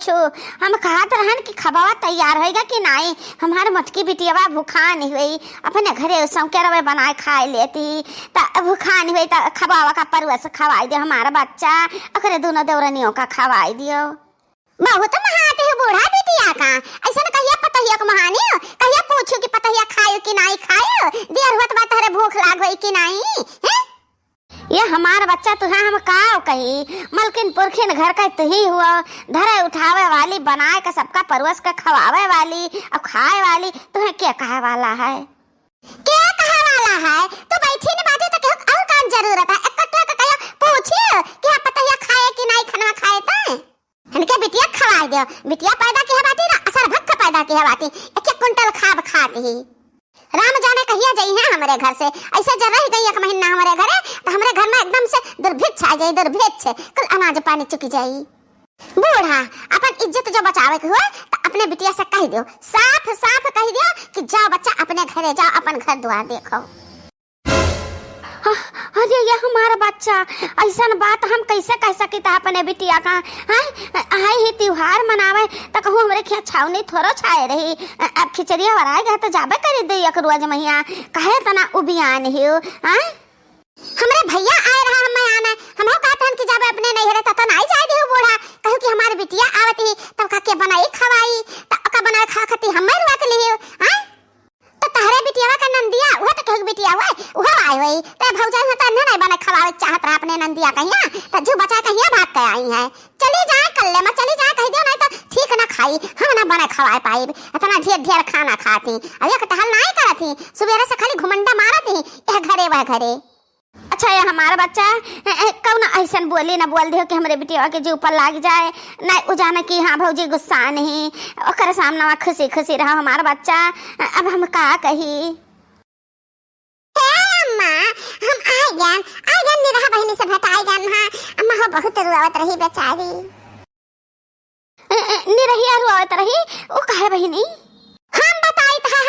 कुछ हम कहत रहन कि खबावा तैयार होएगा कि नहीं। हमारे मटकी बिटियावा भूखा नहीं हुई, अपने घरे सौके रवे बनाए खाए लेती त भूखा नहीं हुई त खबावा का परवस खवाई दे हमारा बच्चा, अकरे दोनों देवरनियों का खवाई दियो। बहुत महाते हो बूढ़ा बिटिया का, ऐसा न कहिया पतहिया को महानी हो, कहिया पूछो कि पतहिया खायो कि नहीं खायो, देर होत बा तहरे भूख लाग गई कि नहीं है। ये हमारा बच्चा तुहा हम का कही, मलकिन पुरखिन घर का तुही हुआ, धरे उठावे वाली, बनाए का सबका परवस का खवावे वाली और खाए वाली, तुम्हें क्या कहे वाला है? क्या कहे वाला है? तो बैठी ने बाजे तो क्या और काम जरूरत है? एक कटला का कहिया पूछिए कि आप पतहिया खाए कि नहीं खाना खाए ता इनके बिटिया खवाई दो। बिटिया पैदा किया बाती ना असर भक्त पैदा किया बाती, एक कुंटल खाब खाती ही राम जाने कहिया जाई है हमारे घर से, ऐसे जब रह गई एक महीना हमारे घरे तो हमारे घर में एकदम से दुर्भिक्ष आ जाए, दुर्भिक्ष कल अनाज पानी चुकी जाई। बूढ़ा अपन इज्जत जो बचावे के हुआ तो अपने बिटिया से कह दियो, साफ साफ कह दियो कि जाओ बच्चा अपने घरे जाओ, अपन घर द्वार देखो। अरे ये हमारा बच्चा ऐसा बात हम कैसे कह सकी था अपने बिटिया का? हाय ही त्योहार मनावे तो कहूँ हमरे क्या छावनी थोड़ा छाए रही, अब खिचड़िया बनाए गए तो जाबे कर दे एक रोज मैया कहे तना उबियान ही हमरे भैया आए रहा हम आना हम कहते हैं कि जाबे अपने नहीं रहे तो नहीं जाए दे बूढ़ा, कहूँ कि हमारी बिटिया आवती तब का के बनाई खवाई तब का बनाए खा खती हमें रुआ के लिए तो तहरे बिटिया का नंदिया वो तो कहू बिटिया हुआ वो आई हुई ते भौजा होता नहीं बने खवावे चाहत रहा अपने नंदिया कहिया तो जो बचा कहिया भाग के आई है, चली जाए कल्ले में चली जाए कह दियो नहीं तो ठीक ना खाई हम ना बने खवाए पाई, इतना ढेर ढेर खाना खाती अब एक टहल नहीं करती, सुबह से खाली घुमंडा मारती यह घरे वह घरे। अच्छा ये हमारा बच्चा कौन ऐसा बोली ना बोल दे कि हमारे बिटिया के जी ऊपर लाग जाए, नहीं उजाने की हाँ भौजी गुस्सा नहीं ओकर सामने खुशी खुशी रहा हमारा बच्चा, अब हम का कही? अम्मा हम आ गए निरहा बहनी से भेटाई गन हां, अम्मा हो बहुत रुआवत रही बेचारी। निरहिया रुआवत रही वो कहे बहनी? हम बताई था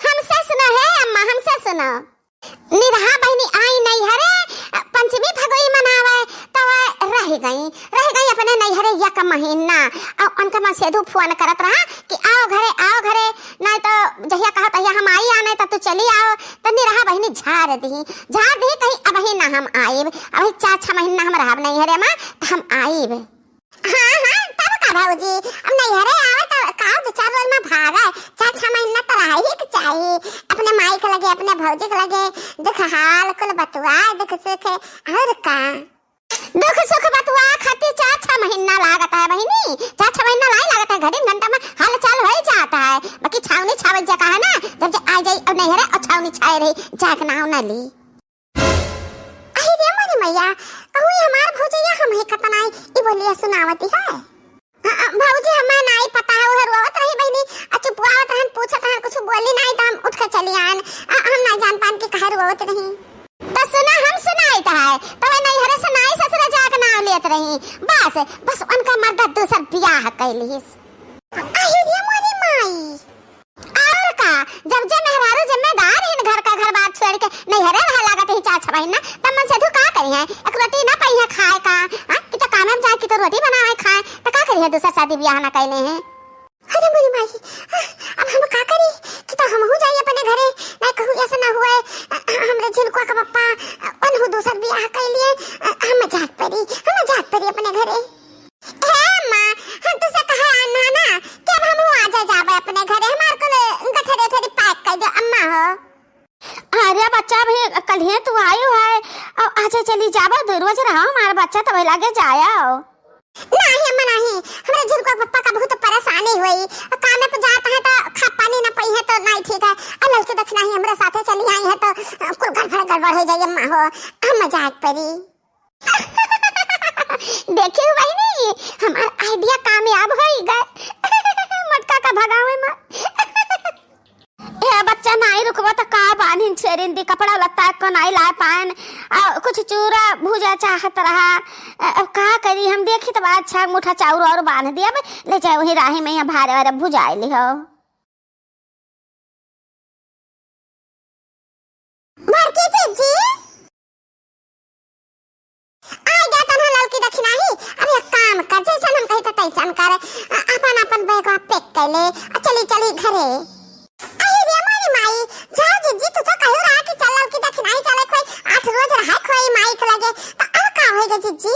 हमसे सुनो है अम्मा, हमसे सुनो। निरहा बहनी आई नहीं हरे पंचमी भगोई मनावे तो रह गई अपने नैहरे एक महीना और उनका मन सेधु फोन करत रहा कि आओ घरे नहीं तो जहिया कहा तहिया हम आई आने तो तू चली आओ, तो निरहा बहनी झाड़ दी कहीं अब ही ना हम आईब, अभी 4-6 महीना हम रहब नैहरे में तो हम आईब। हाँ तब का भौजी अब नैहरे आवे तो का 2-4 रोज में भागा 4-6 महीना तो रह ही चाहिए अपने माई के लगे अपने भौजी के लगे, दुख हाल कुल बतुआ दुख सुख और का दुख सुख बतुआ खाती 4-6 महीना लागता है बहनी, 4-6 महीना लाई लागता है, घड़ी घंटा में हाल चाल हो जाता है, बाकी छावनी छावल जगह है ना जब आ जाई अब नहीं रहे और छावनी छाए रही जाक नाव न ली। अरे रे मोरी मैया कहूँ हमार भौजी हम ही कतनाई ई बोलिया सुनावती है। भौजी हमें नहीं पता है उधर रोवत रही बहनी चुपवावत रहन पूछत रहन कुछ बोली नहीं तो हम उठ के चली आन, हम नहीं जान पान की कहे रोवत नहीं तो सुना हम सुनाई था है तब नहीं हरे सुनाई ससुर जाक नाम लेत रही बस उनका मर्द दूसर बियाह कैलिस। अहि रे मोरी माई और का जब जे मेहरारू जिम्मेदार इन घर का घर बात छोड़ के नहीं हरे रह लागत ही 4-6 महीना तब मन से का करी है एक रोटी ना पई है खाए का कि तो काम में जाए कि तो रोटी बनाए खाए तो का करी है दूसरा शादी ब्याह ना कैले हैं। अरे मोरी माई अब हम का करी कि तो हम हो जाइए अपने घरे नहीं कहूँ ऐसा ना हुआ हमरे झिनकुआ का पप्पा उन्हों दूसर बियाह कर लिए हम जात परी अपने घरे। हे मां हम तो से कहा आना ना कि अब हम आ जाबे अपने घरे हमार को गठरे थोड़ी पैक कर दो अम्मा हो। अरे बच्चा भाई कल ही तू आयो है और आज चली जाबे दो रोज रहा हमारा बच्चा तो लागे जाया नहीं अम्मा नहीं हमारे झिनकुआ पप्पा का बहुत परेशानी हुई काम पे जाता है तो खा पानी ना पई है तो नहीं ठीक है अलल के देखना ही हमरा साथे चली आई है तो कुल गड़बड़ हो जाए अम्मा हो हम मजाक परी। देखियो बहनी हमारा आइडिया कामयाब हो गए मटका का भगावे में ए बच्चा नहीं रुकबो तो का बांधिन छेरिन दी कपड़ा लत्ता को नहीं ला पान कुछ चूरा भूजा चाहत रहा का करी हम देखी तो अच्छा मुठा चाउर और बांध दिया ले जाए वही राही में यहाँ भारे वारे भुजाए ली हो। भरकी जी आ गया तन्हा ललकी दक्षिणा ही अब एक काम काम कर जैसा हम कही तो तैसा कर अपन अपन बैग पैक कर ले चली चली घरे। अरे रे मारी माई जा जी तू तो कहो रहा कि चल की दक्षिणाई चले कोई 8 रोज रहा कोई माई के लगे तो अब का होएगा जी।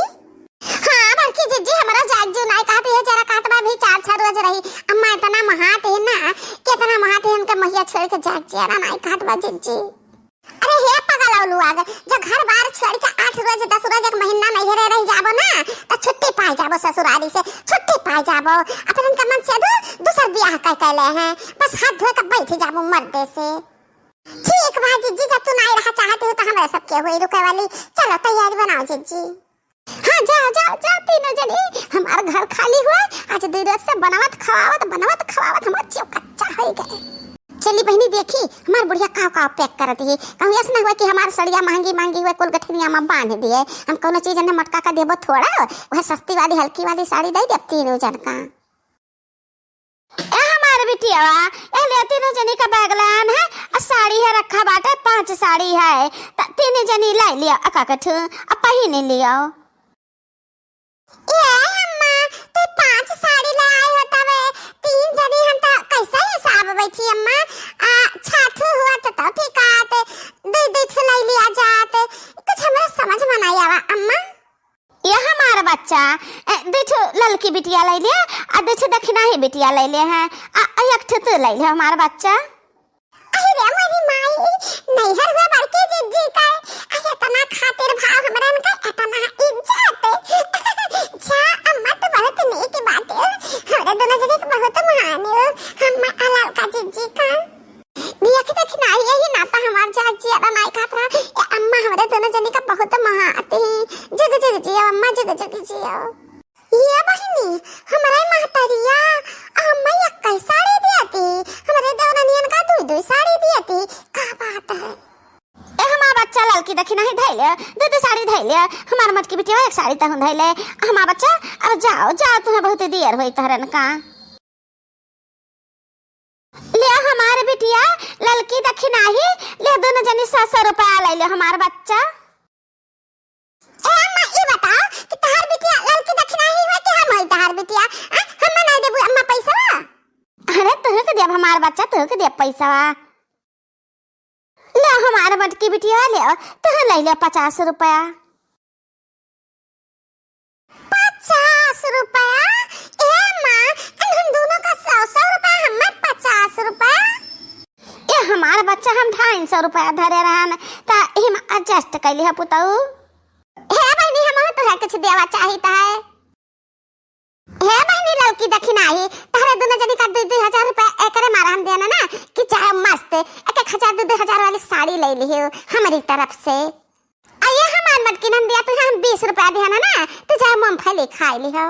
हां बड़की जीजी हमारा जाग जो नहीं कहते है जरा कातबा भी 4-6 रोज रही अम्मा इतना महात है ना कितना महात है उनके मैया छोड़ के जाग जरा नहीं कहतबा जीजी। अरे हे पगला उलू आ गए जब घर बार छोड़ के 8 रोज 10 रोज एक महीना नहीं रह जाबो ना तो छुट्टी पाई जाबो ससुराली से छुट्टी पाई जाबो अपन उनका मन से दूसर ब्याह कर ले हैं बस हाथ धो के बैठ जाबो मर्दे से। ठीक बा जीजी जब तू नहीं रहा चाहते हो तो हमरा सबके होई रुके वाली चलो तैयारी बनाओ जीजी। हाँ जाओ तीनों जने हमारा घर खाली हुआ आज दूर से बनावत खवावत हमारा चिव कच्चा हो गए। चली बहनी देखी हमार बुढ़िया काव पैक कर दी कहूँ ऐसा हुआ कि हमार सड़िया महंगी हुआ कुल गठनिया में बांध दिए हम कोनो चीज ने मटका का देबो थोड़ा वह सस्ती वाली हल्की वाली साड़ी दे दे तीनों जन का। हमारे बिटिया ले तीनों जनी का बैगलान है और साड़ी है रखा बाटे 5 साड़ी है तीनों जनी लाई लिया अकाकठ अब पहिने लिया। ये अम्मा तू 5 साड़ी ले आई हो तबे 3 जनी हम तो कैसा हिसाब बैठी अम्मा छाठू हुआ तो ठीक आते दे ले लिया जाते कुछ हमरा समझ में नहीं आवा अम्मा। ये हमारा बच्चा देखो ललकी बिटिया ले लिया आ देखो दक्षिणा ही बिटिया ले ले हैं एक ठो तो ले ले हमारा बच्चा। अरे रे मेरी माई नहीं हर हुआ बड़के जीजी का इतना खातिर भाव हमरा में का इतना इज्जत जा अम्मा तो बहुत नेक बात है हमारे दोनों जने के बहुत महान है हम अलाल का जीजी का दिया के दक्षिणा यही नाता हमार जाजी अदा नहीं खातरा अम्मा हमारे दोनों जने का बहुत महाते जग जग जियो अम्मा जग जग जियो। ये बहनी हमारे महतरिया अम्मा ये कई साड़ी दियाती हमारे देवरानियन का दो साड़ी दियाती का बात है। ए हमारा बच्चा ललकी दक्षिणा ही धैले दो साड़ी धैले हमार मट की बिटिया एक साड़ी तहन धैले हमारा बच्चा अब जाओ तुम्हें बहुत देर होई तहरन का ले हमारे बिटिया ललकी दक्षिणा ही ले दोनों जनी 100 रुपया ले ले हमारा बच्चा। ए अम्मा ये बताओ कि तहार बिटिया ललकी दक्षिणा ही हुआ कि हम होई तहार बिटिया हम नहीं देबू अम्मा पैसा। अरे तोहे के देब हमार बच्चा तोहे के देब पैसा ले हमारे मटकी बिटिया ले तोहे ले ले 50 रुपया। 50 रुपया ए मां हम दोनों का 100 रुपया हम 50 रुपया ए हमारा बच्चा हम 250 रुपया धरे रहन ता हम एडजस्ट कैली है पुताऊ। हे बहनी हम तो है कुछ देवा चाहिता है हे बहनी ललकी दक्षिणा ही तारे दोनों जनी का 2-2 रुपया एकरे मारा हम देना ना कि चाहे मस्त 1-1 2-2 वाली साड़ी ले ली हो हमारी तरफ से आइए हमार मटकी नन दिया तो हम 20 रुपया देना ना तो चाहे मूंगफली खाई ली हो।